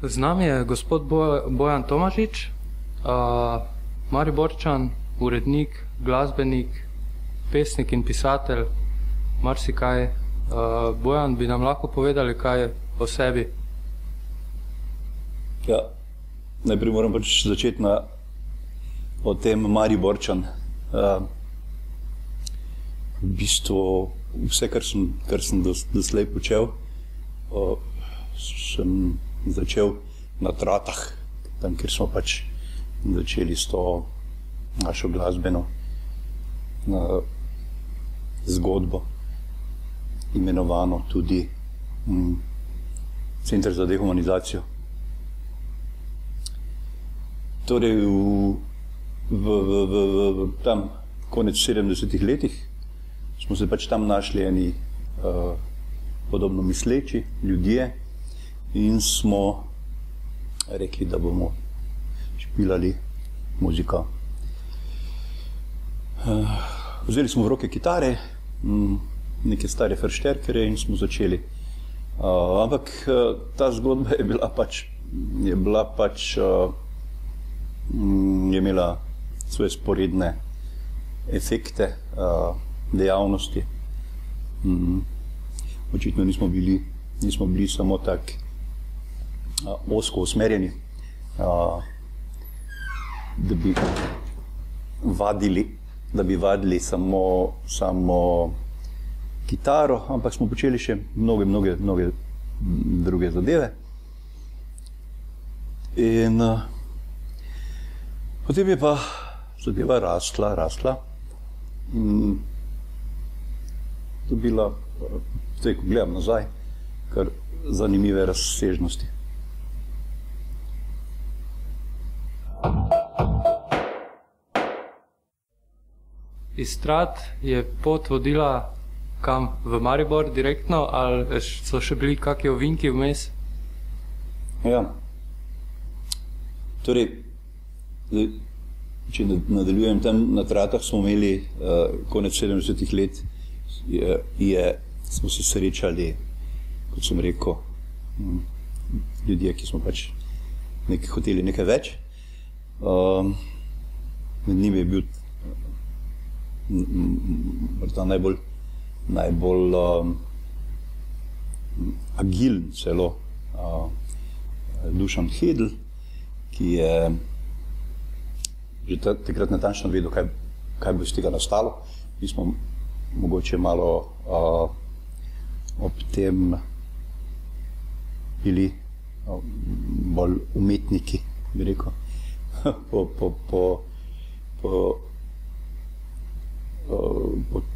Z nami je gospod Bojan Tomažič, Mariborčan, urednik, glasbenik, pesnik in pisatelj, marsikaj. Bojan, bi nam lahko povedali kaj o sebi? Ja, najprej moram pač začeti o tem Mariborčan. V bistvu vse, kar sem doslej počel, sem začel na Tratah, tam, kjer smo pač začeli s to našo glasbeno zgodbo, imenovano tudi Center za dehumanizacijo. Torej, tam konec 70-ih letih smo se pač tam našli eni podobno misleči ljudje in smo rekli, da bomo špilali muziko. Vzeli smo v roke kitare, neke stare Verstärkere in smo začeli. Ampak ta zgodba je imela svoje sporedne efekte, dejavnosti. Očitno nismo bili samo tak ozko usmerjeni, da bi vadili samo kitaro, ampak smo počeli še mnoge druge zadeve. In potem je pa zadeva rasla in dobila, zdaj, ko gledam nazaj, kar zanimive razsežnosti. Iz Trat je pot vodila kam? V Maribor direktno ali so še bili kakšni ovinki vmes? Ja. Torej, če nadaljujem, tam na Tratah smo imeli konec 70-ih let, smo se srečali, kot sem rekel, ljudje, ki smo pač hoteli nekaj več. Med njimi je bil morda najbolj agilen celo Dušan Hedl, ki je že takrat natančno vedel, kaj bo iz tega nastalo. Mi smo mogoče malo ob tem bili bolj umetniki, bi rekel,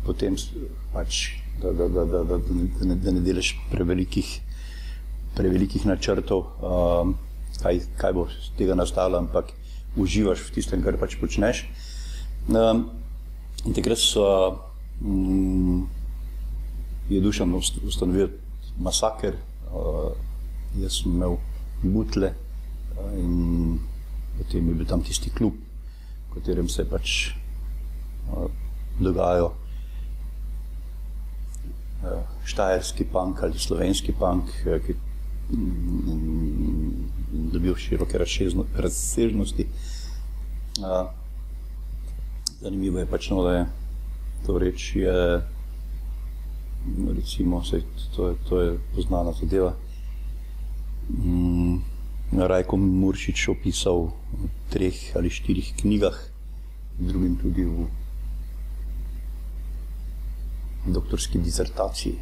po tem pač, da ne delaš prevelikih načrtov, kaj bo iz tega nastalo, ampak uživaš v tistem, kar pač počneš. In takrat je Dušan ustanovil Masaker, jaz sem imel butle in potem je bil tam tisti klub, v katerem se pač dogajajo štajerski punk ali slovenski punk, ki dobil široke razsežnosti. Zanimivo je pač, da je to reč, recimo, to je poznana zadeva. Rajko Muršič opisal v 3 ali 4 knjigah, drugim tudi v doktorski disertaciji.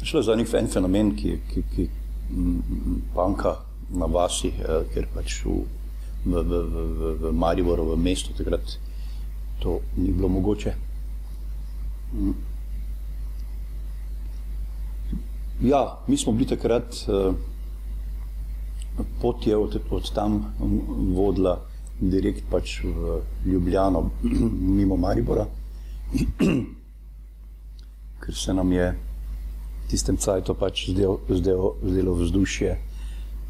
Šlo je za en fenomen, ki punka na vasi, ker pač v Mariboru, v mestu takrat to ni bilo mogoče. Ja, mi smo bili takrat, pot je od tam vodila direkt pač v Ljubljano, mimo Maribora, ker se nam je v tistem cajtu pač zdelo vzdušje,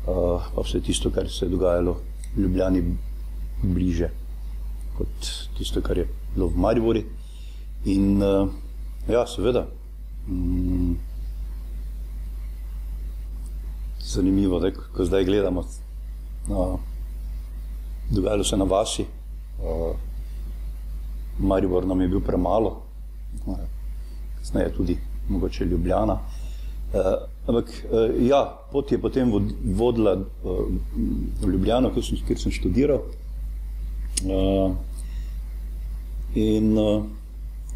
pa vse tisto, kar se je dogajalo v Ljubljani, bliže kot tisto, kar je bilo v Maribori. In ja, seveda, zanimivo, da ko zdaj gledamo, dogajalo se na vasi, Maribor nam je bil premalo, kasneje tudi mogoče Ljubljana. Ampak ja, pot je potem vodila v Ljubljano, kjer sem študiral. In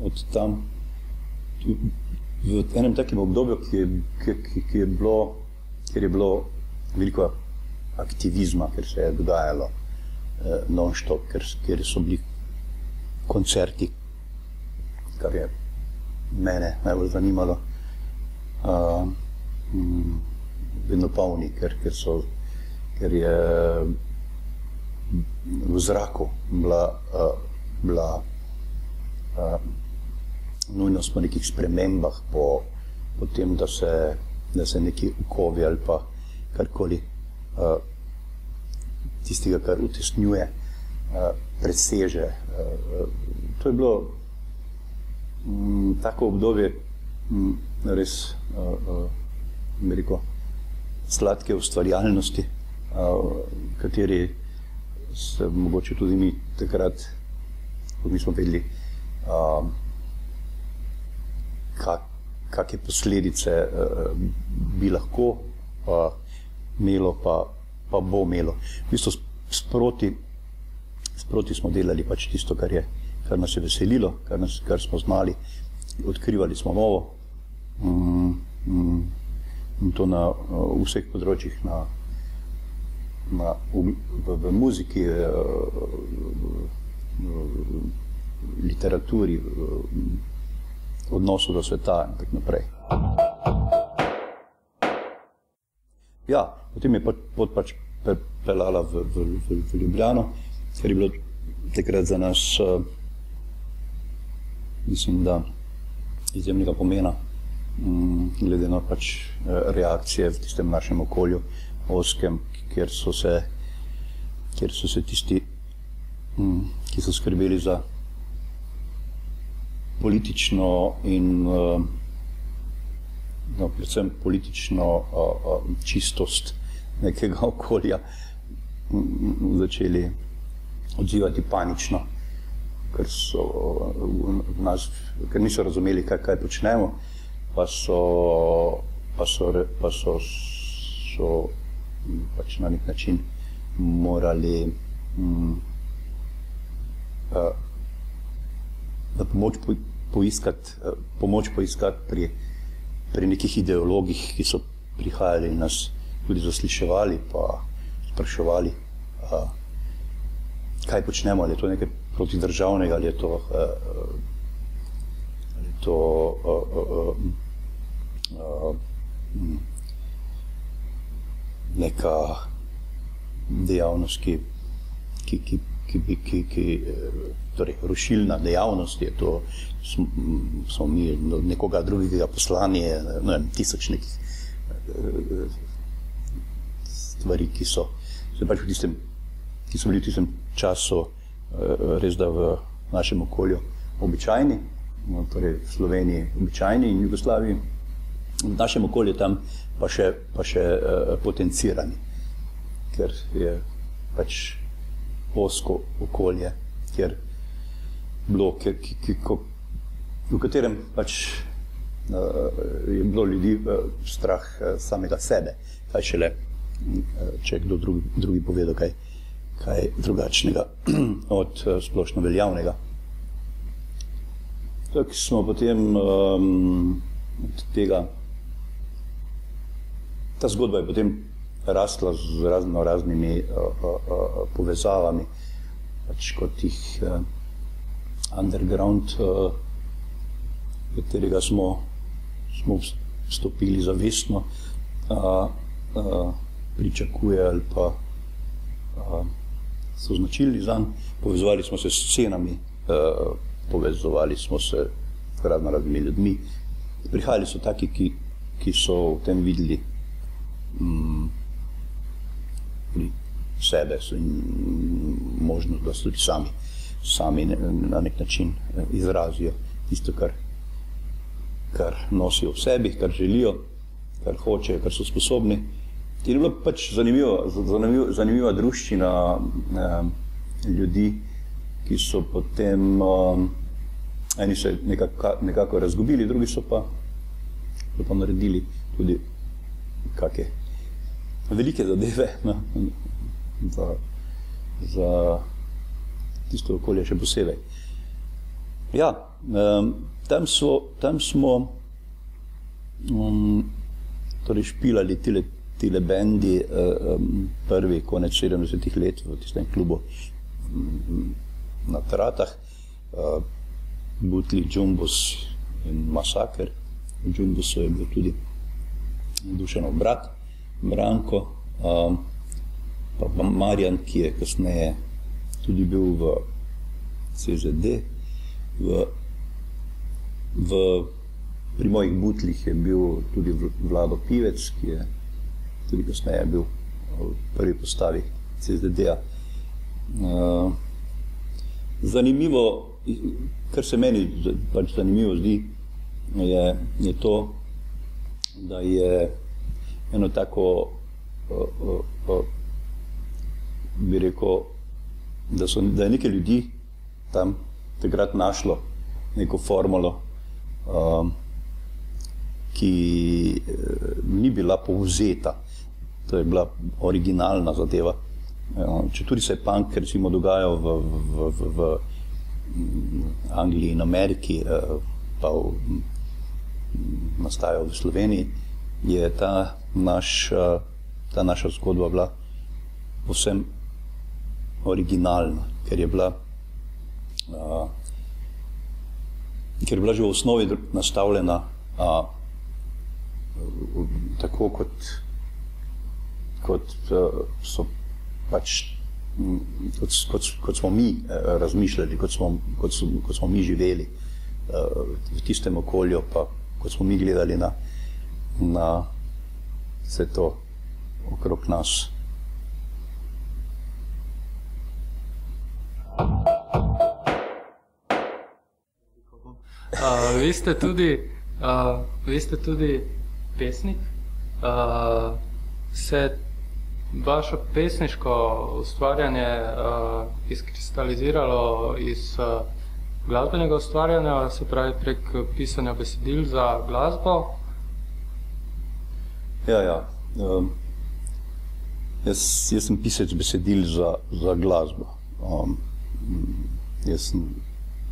od tam v enem takem obdobju, kjer je bilo veliko aktivizma, ker se je dogajalo non-stop, ker so bili koncerti, kar je mene najbolj zanimalo, vedno polni, ker je v zraku bila nujnost po nekih spremembah, po tem, da se neki ukovi ali pa karkoli tistega, kar utesnjuje, preseže. To je bilo tako obdobje res sladke ustvarjalnosti, v kateri se mogoče tudi mi takrat, ko nismo vedeli, kakšne posledice bi lahko imelo, pa bo imelo. V bistvu sproti smo delali pač tisto, kar nas je veselilo, kar smo znali, odkrivali smo novo, in to na vseh področjih, v muziki, literaturi, odnosu do sveta in tako naprej. Ja, potem je pot pač peljala v Ljubljano, ker je bilo takrat za nas, mislim, da izjemnega pomena, glede na pač reakcije v tistem našem okolju ozkem, kjer so se tisti, ki so skrbeli za politično in predvsem politično čistost nekega okolja, začeli odzivati panično, ker niso razumeli, kaj počnemo, pa so pač na nek način morali pomoč poiskati pri nekih ideologih, ki so prihajali in nas tudi zasliševali, pa spraševali, kaj počnemo, ali je to nekaj protidržavnega, ali je to neka dejavnost, torej rušilna dejavnost, je to, smo mi nekoga drugega poslani, ne vem, tisoč nekih stvari, ki so bili v tistem času res da v našem okolju običajni, torej v Sloveniji običajni in Jugoslaviji, v našem okolju tam pa še potencirani, ker je pač ozko okolje, v katerem pač je bilo ljudi strah samega sebe, kaj šele, če kdo drugi povedal kaj drugačnega od splošno veljavnega. Tako smo potem od tega, ta zgodba je potem rasla z raznimi povezavami, pač kot tih underground, katerega smo vstopili zavestno, pričakuje ali pa so označili zanj, povezovali smo se s scenami, povezovali smo se s raznimi ljudmi. Prihajali so taki, ki so v tem videli sebe in možnost, da se tudi sami na nek način izrazijo tisto, kar nosijo v sebi, kar želijo, kar hočejo, kar so sposobni, je bila pač zanimiva druščina ljudi, ki so potem, eni se nekako razgubili, drugi so pa naredili tudi kakšne velike zadeve, no, za tisto okolje še posebej. Ja, tam smo torej špilali tile bendi prvi konec 70-ih let v tistem klubu na Tratah, Butli, Džumbus in Masaker. V Džumbusu je bil tudi Dušanov brat, Branko, pa Marjan, ki je kasneje tudi bil v CZD. Pri mojih Butlih je bil tudi Vlado Pivec, ki je tudi kasneje bil v prvi postavi CZD-ja. Zanimivo, kar se meni pač zanimivo zdi, je to, da je eno tako, bi rekel, da je nekaj ljudi tam takrat našlo neko formulo, ki ni bila povzeta, to je bila originalna zadeva. Četudi se je punk recimo dogajal v Angliji in Ameriki, pa nastajal v Sloveniji, je ta naša zgodba bila povsem originalna, ker je bila že v osnovi nastavljena tako, kot so pač, kot smo mi razmišljali, kot smo mi živeli v tistem okolju, pa kot smo mi gledali na vse to okrog nas. Vi ste tudi pesnik. Se vaše pesniško ustvarjanje izkristaliziralo iz glasbenega ustvarjanja, se pravi prek pisanja besedil za glasbo? Ja. Jaz sem pisec besedil za glasbo.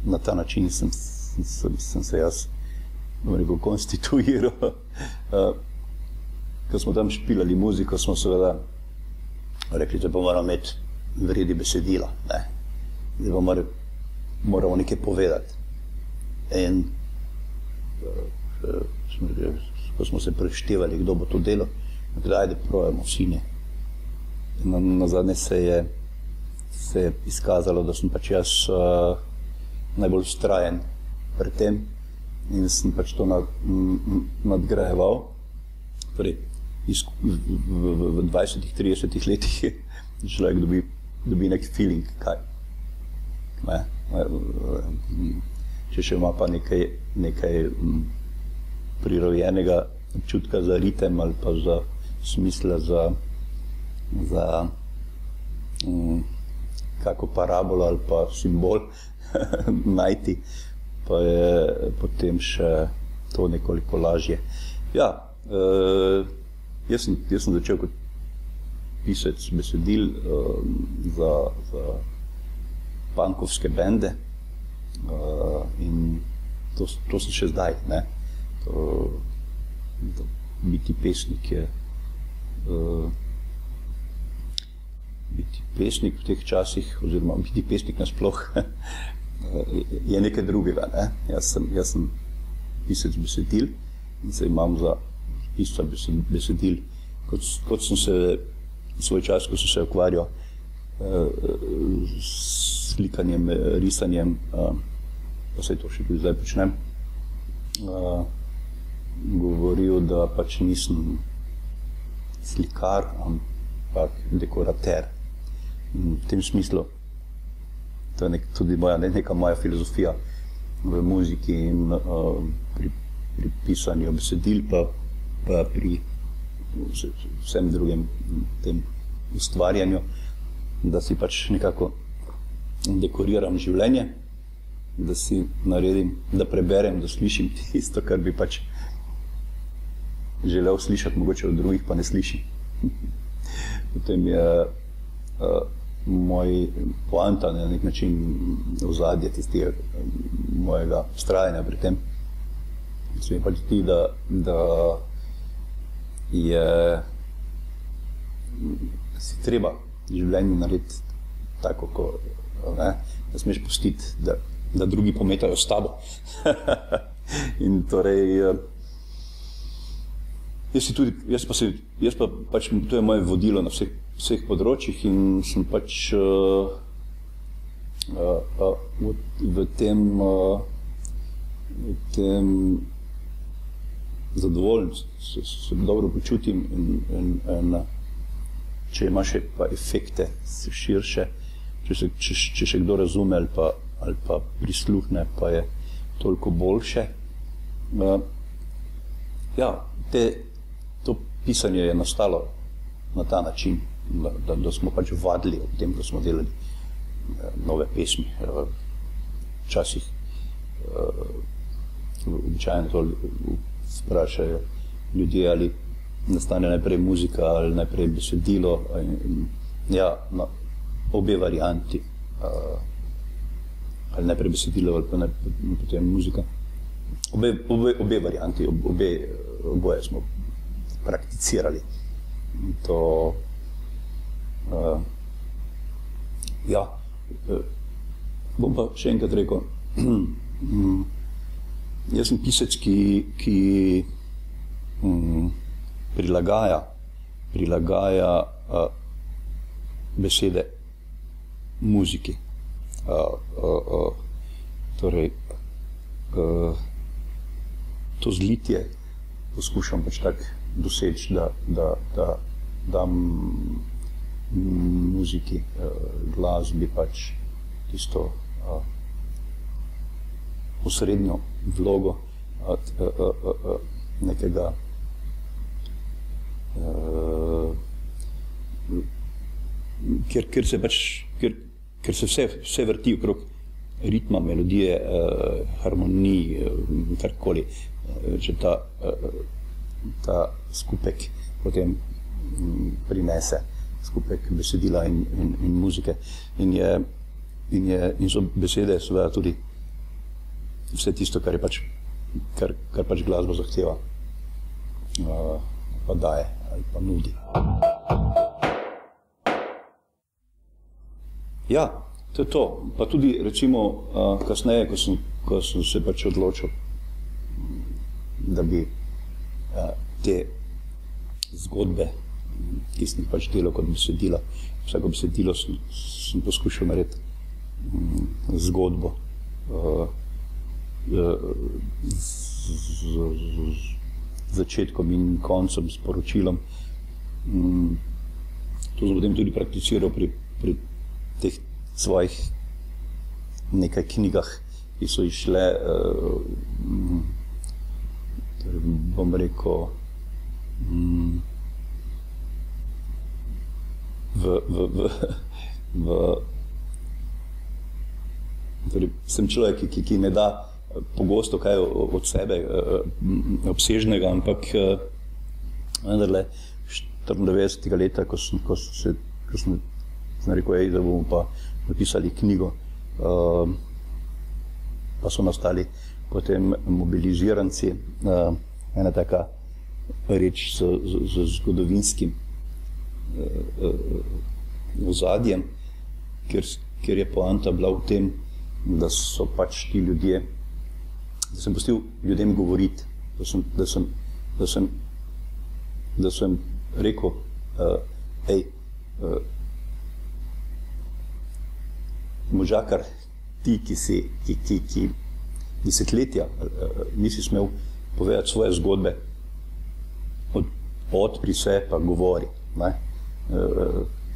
Na ta način sem se jaz konstituiral. Ko smo tam špilali muziko, smo seveda rekli, da bomo morali imeti vredi besedila, da moramo nekaj povedati. In ko smo se preštevali, kdo bo to delal, kdaj da probajmo vsi ne. Nazadnje se je izkazalo, da sem pač jaz najbolj vztrajen pri tem in sem pač to nadgrajeval. Torej, v 20-30 letih človek dobi nek feeling, kaj. Če še ima pa nekaj prirojenega občutka za ritem ali pa za smisla za kako parabolo ali pa simbol najti, pa je potem še to nekoliko lažje. Ja, jaz sem začel kot pisec besedil za punkovske bende in to sem še zdaj. Biti pesnik je biti pesnik v teh časih, oziroma biti pesnik nasploh je nekaj drugega. Jaz sem pisec besedil in se imam za pisca besedil, kot sem se svoj čas, ko sem se ukvarjal s slikanjem, risanjem, pa se to še tudi zdaj počnem, govoril, da pač nisem slikar, ampak dekorater. In v tem smislu, to je tudi neka moja filozofija v muziki in pri pisanju besedil, pa pri vsem drugim tem ustvarjanju, da si pač nekako dekoriram življenje, da si naredim, da preberem, da slišim tisto, kar bi pač želel slišati, mogoče od drugih pa ne slišim. Potem je moj poanta na nek način ozadje tistega mojega vztrajanja pri tem. Se mi pač zdi, da je si treba življenje narediti tako, ko ne smeš pustiti, da drugi pometajo s tabo. In torej, jaz pa pač, to je moje vodilo na vseh področjih in sem pač v tem zadovoljen, se dobro počutim in če ima še pa efekte širše, če še kdo razume ali pa prisluhne, pa je toliko boljše. Ja, to pisanje je nastalo na ta način, da smo pač vadili ob tem, ko smo delali nove pesmi. Včasih običajno to vprašajo ljudje, ali nastane najprej muzika ali najprej besedilo. Ja, obe varianti. Ali najprej besedilo ali pa potem muzika. Obe varianti, oboje smo prakticirali. To, ja, bom pa še enkrat rekel, jaz sem pisec, ki prilagaja besede muziki. Torej, to zlitje poskušam pač tako doseči, da dam muziki, glasbi pač tisto osrednjo vlogo nekega ker se vse vrti okrog ritma, melodije, harmonij, karkoli, če ta skupek potem prinese, skupek besedila in muzike. In so besede seveda tudi vse tisto, kar pač glasba zahteva, pa daje ali pa nudi. Ja, to je to. Pa tudi recimo kasneje, ko sem se pač odločil, da bi te zgodbe, ki sem jih pač delal kot besedila, vsako besedilo sem poskušal narediti zgodbo z začetkom in koncem, s poročilom. To sem potem tudi prakticiral pri teh svojih nekaj knjigah, ki so išle, bom rekel, torej, sem človek, ki ne da pogosto kaj od sebe obsežnega, ampak vendarle 94. leta, ko sem rekel, da bomo pa napisali knjigo, pa so nastali potem mobiliziranci, ena taka reč z zgodovinskim ozadjem, kjer je poanta bila v tem, da so pač ti ljudje, da sem pustil ljudem govoriti, da sem rekel, možakar, ti, ki desetletja nisi smel povedati svoje zgodbe, odpri se pa govori.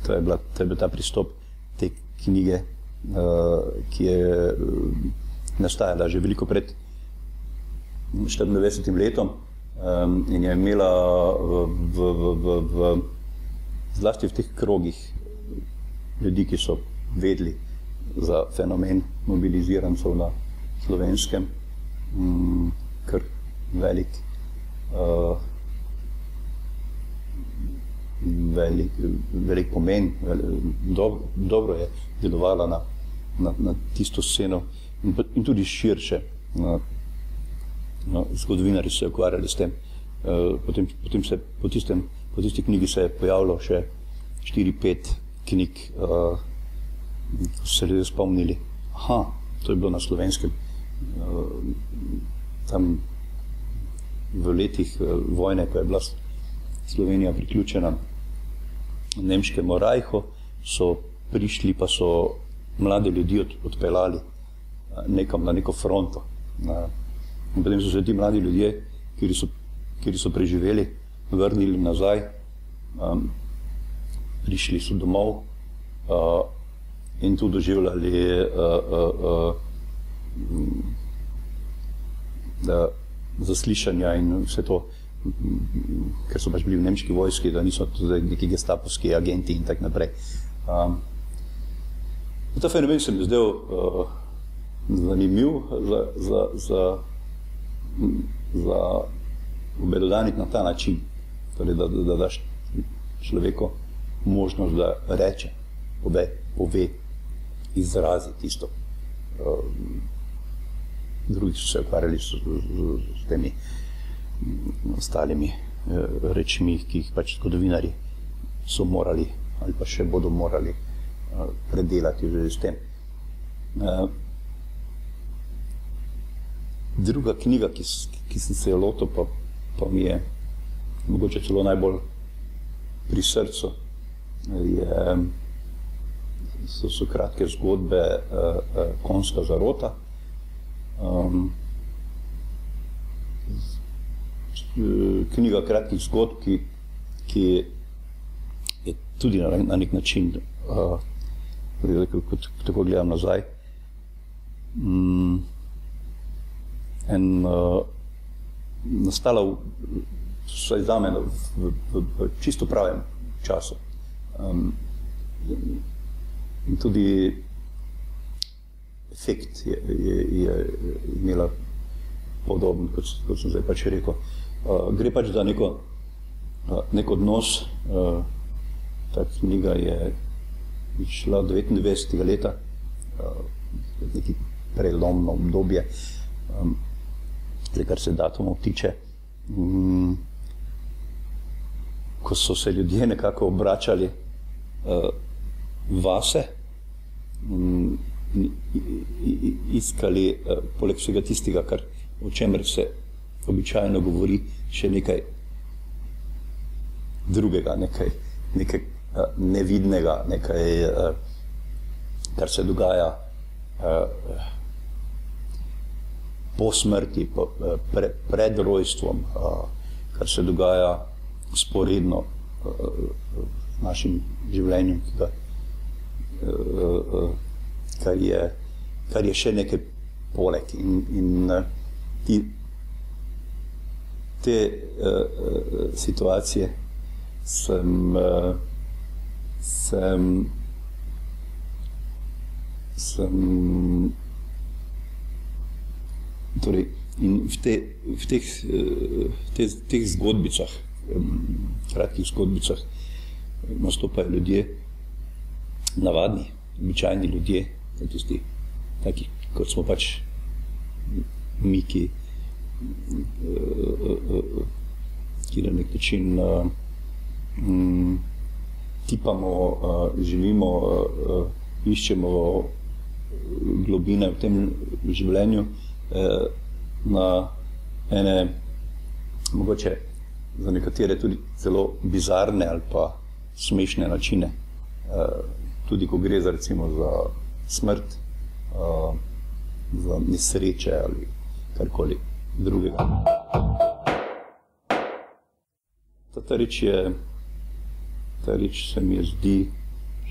To je bil ta pristop te knjige, ki je nastajala že veliko pred 94. letom, in je imela zlasti v teh krogih ljudi, ki so vedeli za fenomen mobilizirancev na Slovenskem, kar velik pomen, dobro je delovala na tisto sceno in tudi širše. Zgodovinarji so se ukvarjali s tem. Potem se po tisti knjigi se je pojavilo še 4-5 knjig, ko so se ljudje spomnili, to je bilo na Slovenskem. Tam v letih vojne, ko je bila Slovenija priključena nemškemu rajhu, so prišli, pa so mlade ljudi odpeljali nekam na neko fronto. In potem so se ti mladi ljudje, kjer so preživeli, vrnili nazaj, prišli so domov in tu doživljali zaslišanja in vse to, ker so pač bili v nemški vojski, da niso neki gestapovski agenti in tak naprej. Ta fenomen se mi zdel zanimiv za obelodaniti na ta način, torej da daš človeku možnost, da reče, pove, izrazi tisto. Drugi so se ukvarjali s temi ostalimi rečmi, ki jih pač zgodovinarji so morali ali pa še bodo morali predelati že s tem. Druga knjiga, ki sem se jo lotil, pa mi je mogoče celo najbolj pri srcu, so kratke zgodbe Konjska zarota. Knjiga kratkih zgodb, ki je tudi na nek način, kot tako gledam nazaj, nastala vsaj zame v čisto pravem času. In tudi efekt je imela podoben, kot sem zdaj pač rekel. Gre pač za nek odnos. Ta knjiga je šla 99. leta, neki prelomno obdobje, kar se datumov tiče, ko so se ljudje nekako obračali vase, iskali poleg vsega tistega, o čemer se običajno govori, še nekaj drugega, nekaj nevidnega, nekaj, kar se dogaja po smrti, pred rojstvom, kar se dogaja sporedno v našem življenju, kar je še nekaj poleg. In te situacije sem torej, in v teh zgodbicah, kratkih zgodbicah, nastopajo ljudje, navadni, običajni ljudje, tisti, taki, kot smo pač mi, ki na nek način tipamo, živimo, iščemo globine v tem življenju na ene, mogoče za nekatere tudi zelo bizarne ali pa smešne načine. Tudi ko gre za, recimo, za smrt, za nesreče ali karkoli drugega. Ta reč se mi zdi,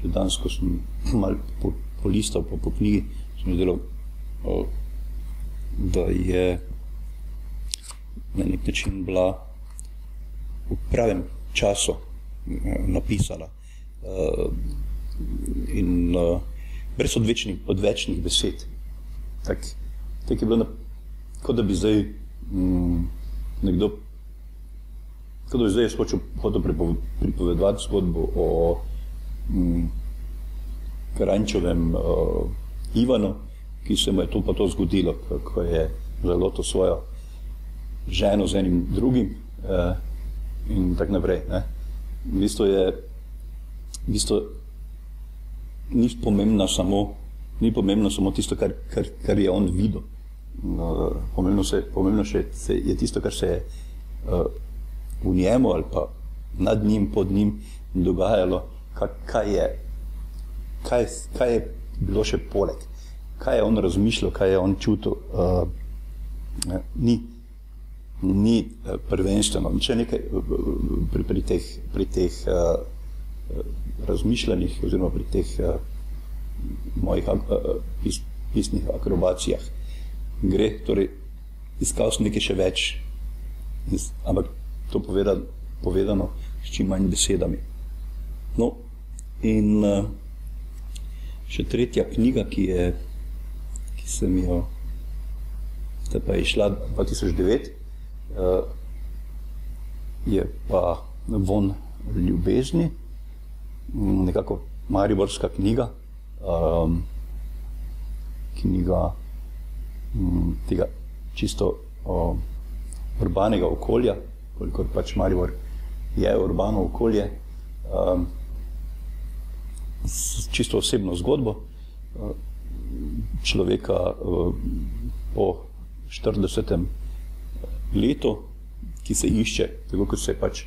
že danes, ko sem malo polistal po knjigi, se mi zdelo, da je na nek način bila v pravem času napisana in brez odvečnih besed. Tak je bilo, kot da bi zdaj nekdo, kot da bi zdaj hotel pripovedovati zgodbo o Karančovem Ivanu, ki se mu je to pa to zgodilo, ko je zalotil svojo ženo z enim drugim in tako naprej. V bistvu ni pomembno samo tisto, kar je on videl. Pomembno je tisto, kar se je v njemu ali pa nad njim, pod njim dogajalo, kaj je bilo še poleg, kaj je on razmišljal, kaj je on čutil. Ni prvenstveno, če nekaj pri teh razmišljanjih oziroma pri teh mojih pisnih akrobacijah gre, torej iskal sem nekaj še več, ampak to povedano s čim manj besedami. No, in še tretja knjiga, ki sem jo, ta pa je išla 2009, je pa Vonj ljubezni, nekako mariborska knjiga, knjiga tega čisto urbanega okolja, kolikor pač Maribor je urbano okolje, s čisto osebno zgodbo človeka po 40. letu, ki se išče, tako kot se je pač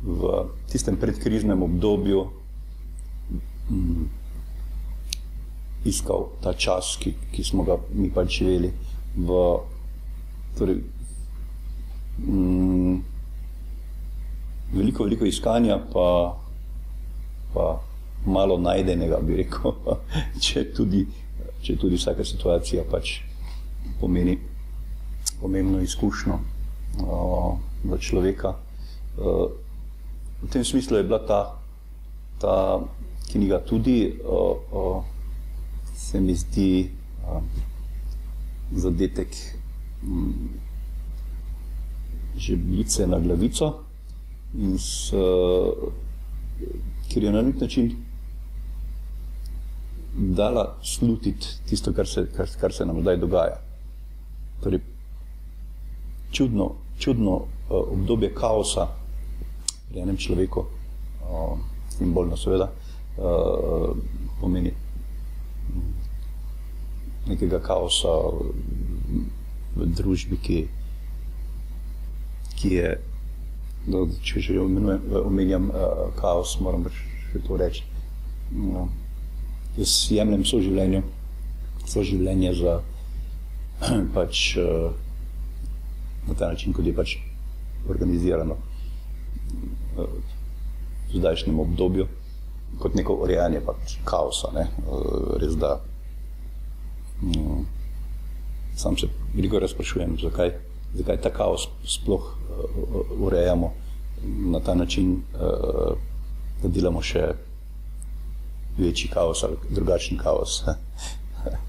v tistem predkriznem obdobju iskal ta čas, ki smo ga mi pač živeli torej, veliko iskanja, pa malo najdenega, bi rekel, če tudi vsaka situacija pač pomeni pomembno izkušnjo za človeka. V tem smislu je bila ta knjiga tudi, se mi zdi, zadetek žebljice na glavico, ker je na nek način dala slutiti tisto, kar se nam zdaj dogaja. Torej, čudno obdobje kaosa pri enem človeku, simbolno seveda, pomeni nekega kaosa v družbi, ki je, če že omenjam kaos, moram še to reči. Jaz jemljem soživljenje za pač na ta način, kot je pač organizirano v zdajšnjem obdobju, kot neko urejanje pač kaosa, res da sam se veliko razprašujem, zakaj ta kaos sploh urejamo na ta način, da delamo še večji kaos ali drugačen kaos.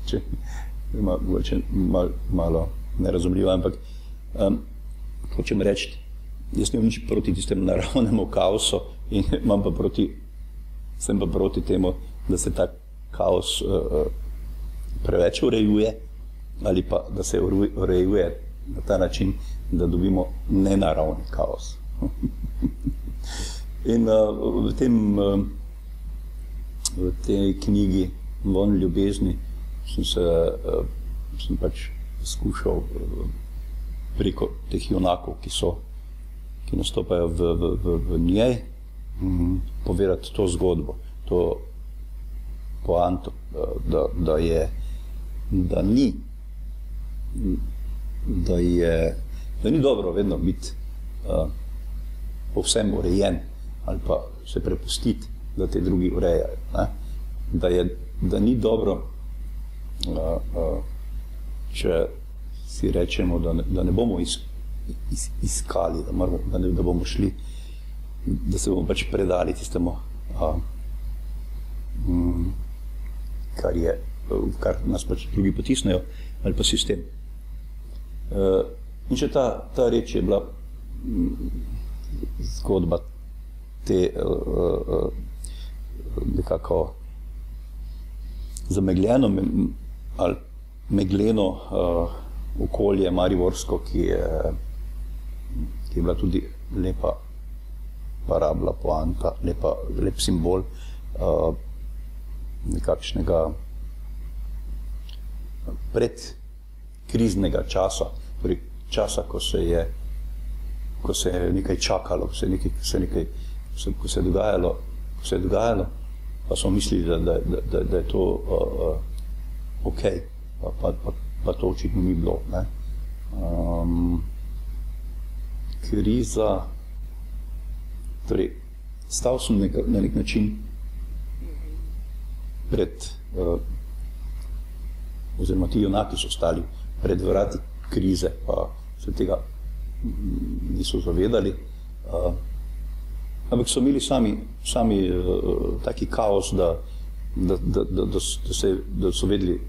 Če mogoče malo nerazumljivo, ampak hočem reči, jaz nimam nič proti tistemu naravnemu kaosu in sem pa proti temu, da se ta kaos preveč urejuje ali pa da se urejuje na ta način, da dobimo nenaravni kaos. In v tej knjigi Vonj ljubezni sem pač skušal preko teh junakov, ki nastopajo v njej, povedati to zgodbo, to poanto, da ni dobro vedno biti povsem urejen ali pa se prepustiti, da te drugi urejajo. Da ni dobro, če si rečemo, da ne bomo iskali, da bomo šli, da se bomo pač predali tistemu, kar nas pač drugi potisnejo, ali pa sistem. In še ta reč je bila zgodba te nekako zamegljeno ali megleno okolje mariborsko, ki je bila tudi lepa parabla, poanta, lep simbol nekakšnega predkriznega časa, torej časa, ko se je nekaj čakalo, ko se je dogajalo, pa smo mislili, da je to ok, pa to očitno ni bilo. Ne? Kriza, torej stal sem na nek način oziroma ti junaki so stali pred vrati krize, pa se tega niso zavedali. Ampak so imeli sami taki kaos, da so vedeli,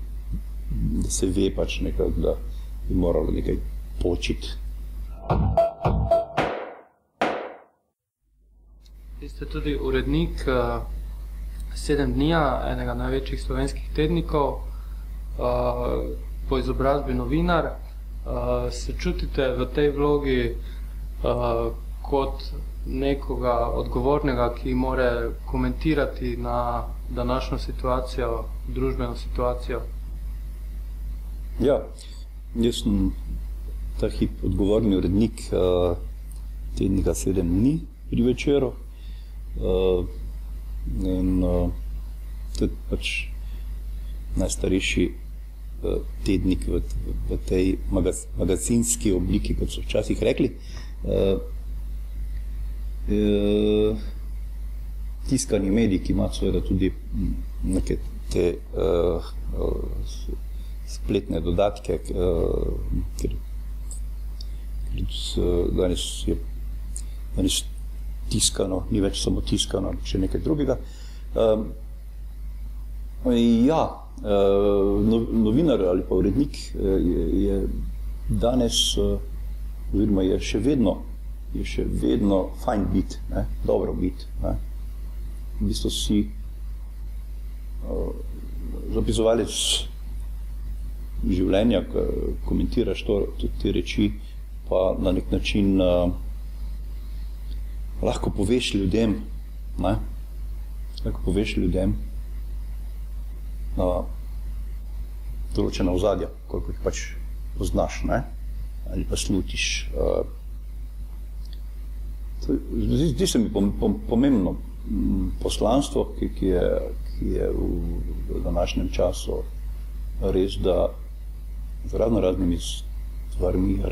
da se ve pač nekaj, da bi moralo nekaj počiti. Vi ste tudi urednik 7 dnija, enega največjih slovenskih tednikov, po izobrazbi novinar. Se čutite v tej vlogi kot nekoga odgovornega, ki mora komentirati na današnjo situacijo, družbeno situacijo? Ja, jaz sem ta hip odgovorni urednik tednika 7 dni pri Večeru. In to je pač najstarejši tednik v tej magazinski obliki, kot so včasih rekli. Tiskani medij, ki ima seveda tudi neke te spletne dodatke, ker danes tiskano, ni več samo tiskano, še nekaj drugega. Ja, novinar ali pa urednik je danes, oziroma je še vedno fajn biti, dobro biti. V bistvu si zapisovalec življenja, komentiraš te reči, pa na nek način lahko poveš ljudem, določena ozadja, koliko jih pač poznaš, ali pa slutiš. Zdi se mi pomembno poslanstvo, ki je v današnjem času res, da z raznimi stvarmi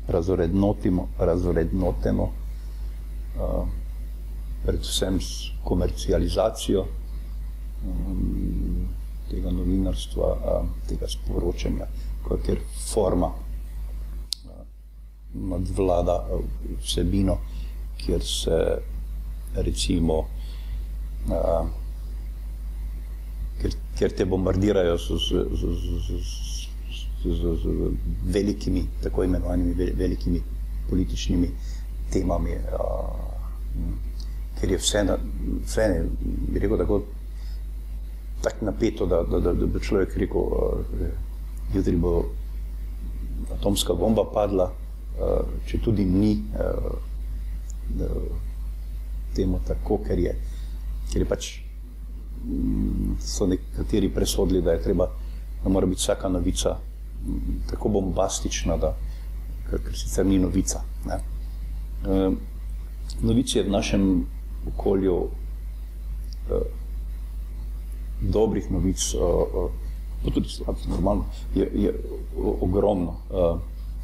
razvrednoteno, predvsem s komercializacijo tega novinarstva, tega sporočanja, kakor forma nadvlada vsebino, kjer se recimo, kjer te bombardirajo z velikimi, tako imenovanimi velikimi političnimi temami, ker je vse, bi rekel, tako napeto, da bi človek rekel, jutri bo atomska bomba padla, če tudi ni temu tako, ker je pač so nekateri presodili, da mora biti vsaka novica tako bombastična, ker sicer ni novica. Novic je v našem okolju, dobrih novic, pa tudi normalno, je ogromno.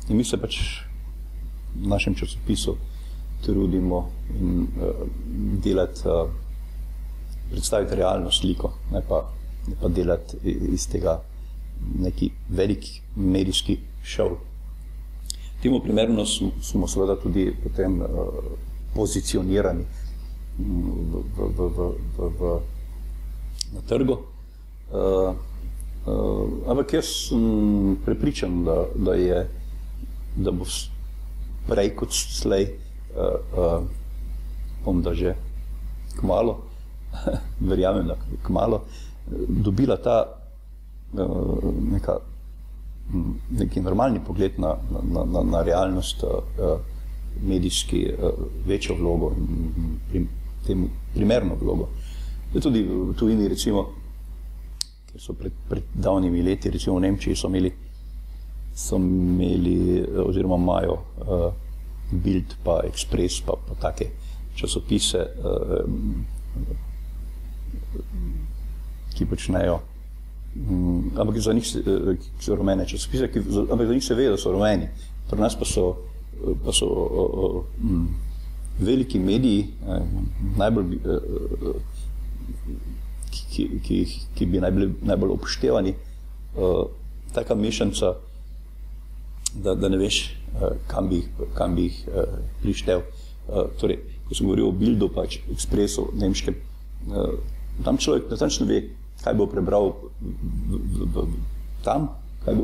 In mi se pač v našem časopisu trudimo in predstaviti realno sliko, ne pa delati iz tega neki velik medijski šov. Temu primerno smo seveda tudi potem pozicionirani na trgu. Ampak jaz sem prepričan, da bo prej kot slej, da že kmalu, verjamem, da kmalu, dobila ta neki normalni pogled na realnost, medijski večjo vlogo, primerno vlogo. Tudi v tujini, recimo, ker so pred davnimi leti, recimo v Nemčiji so imeli oziroma imajo Bild pa Express pa take časopise, ki počnejo, ampak za njih so rumene časopise, ampak za njih se ve, da so rumeni. Pri nas pa so veliki mediji, najbolj ki bi najbolj upoštevani, taka mešanca, da ne veš, kam bi jih prištel. Torej, ko sem govoril o Bildu, pač Expressu, nemškem, tam človek natančno ve, kaj bo prebral tam, kaj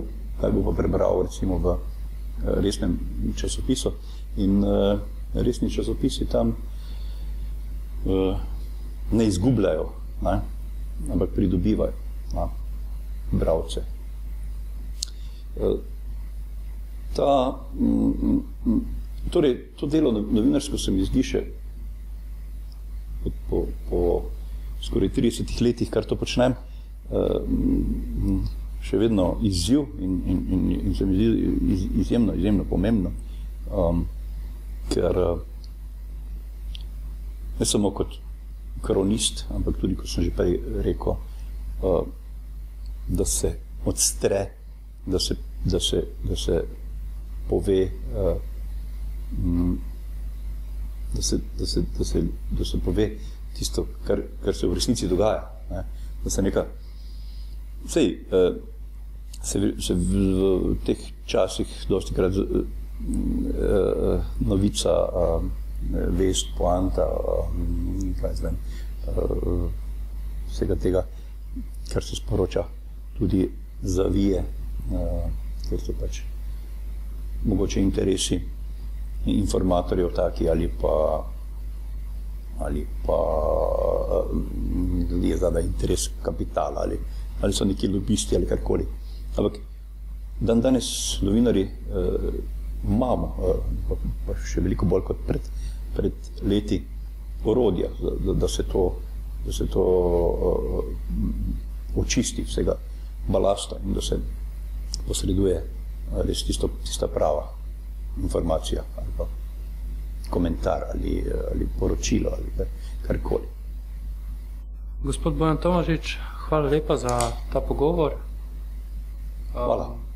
bo pa prebral recimo v resnem časopisu. In resni časopisi tam ne izgubljajo, ampak pridobivajo bralce. Torej, to delo novinarsko se mi zdi še po skoraj 30 letih, kar to počnem, še vedno izziv in se mi zdi izjemno pomembno, ker ne samo kot kronist, ampak tudi, kot sem že prej rekel, da se odstre, da se pove, da se pove tisto, kar se v resnici dogaja. Da se neka, se v teh časih dostikrat novica, vest, poanta, kaj zvem, vsega tega, kar se sporoča, tudi zavije, ker so pač mogoče interesi informatorjev taki, ali pa je zadaj interes kapitala, ali so neki lobisti, ali karkoli. Ampak danes novinarji imamo, pa še veliko bolj kot pred leti, orodja, da se to očisti vsega balasta in da se posreduje res tista prava informacija ali pa komentar ali poročilo ali karkoli. Gospod Bojan Tomažič, hvala lepa za ta pogovor. Hvala.